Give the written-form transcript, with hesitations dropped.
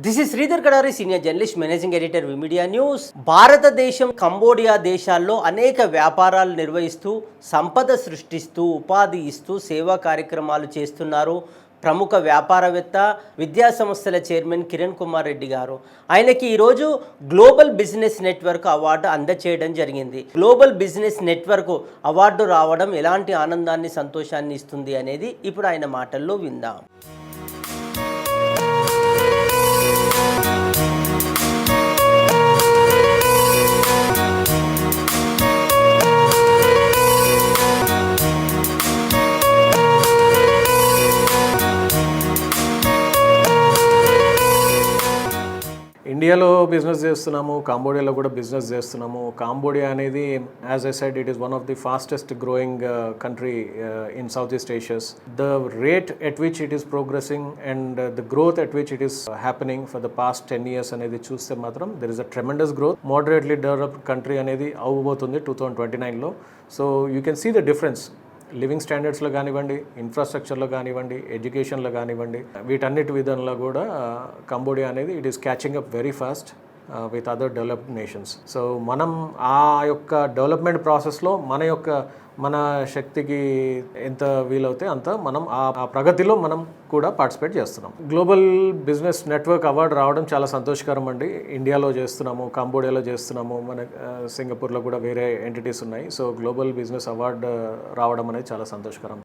This is Sridhar Kadari, senior journalist, managing editor, V Media news. భారతదేశం Cambodia దేశాల్లో అనేక వ్యాపారాలు నిర్వహిస్తూ సంపద సృష్టిస్తూ ఉపాధి ఇస్తూ సేవా కార్యక్రమాలు చేస్తున్నారు ప్రముఖ వ్యాపారవేత్త, విద్యా సంస్థల చైర్మన్ కిరణ్ కుమార్ రెడ్డి గారు. ఆయనకి ఈరోజు గ్లోబల్ బిజినెస్ నెట్వర్క్ అవార్డు అందచేయడం జరిగింది. గ్లోబల్ బిజినెస్ నెట్వర్క్ అవార్డు రావడం ఎలాంటి ఆనందాన్ని, సంతోషాన్ని ఇస్తుంది అనేది ఇప్పుడు ఆయన మాటల్లో విందాం. ఇండియాలో బిజినెస్ చేస్తున్నాము, కాంబోడియాలో కూడా బిజినెస్ చేస్తున్నాము. కాంబోడియా అనేది as I said it is one of the fastest growing country in south east Asia's. The rate at which it is progressing and the growth at which it is happening for the past 10 years అనేది చూస్తే మాత్రం there is a tremendous growth. Moderately developed country అనేది అవ్వబోతుంది 2029లో. So you can see the difference living స్టాండర్డ్స్లో కానివ్వండి, ఇన్ఫ్రాస్ట్రక్చర్లో కానివ్వండి, ఎడ్యుకేషన్లో కానివ్వండి, వీటన్నిటి విధానంలో కూడా కంబోడియా అనేది it is catching up very fast with other developed nations. So మనం ఆ యొక్క డెవలప్మెంట్ ప్రాసెస్లో మన శక్తికి ఎంత వీలవుతే అంత మనం ఆ ప్రగతిలో మనం కూడా పార్టిసిపేట్ చేస్తున్నాం. గ్లోబల్ బిజినెస్ నెట్వర్క్ అవార్డు రావడం చాలా సంతోషకరం అండి. ఇండియాలో చేస్తున్నాము, కంబోడియాలో చేస్తున్నాము, మన సింగపూర్లో కూడా వేరే ఎంటిటీస్ ఉన్నాయి. సో గ్లోబల్ బిజినెస్ అవార్డు రావడం అనేది చాలా సంతోషకరం.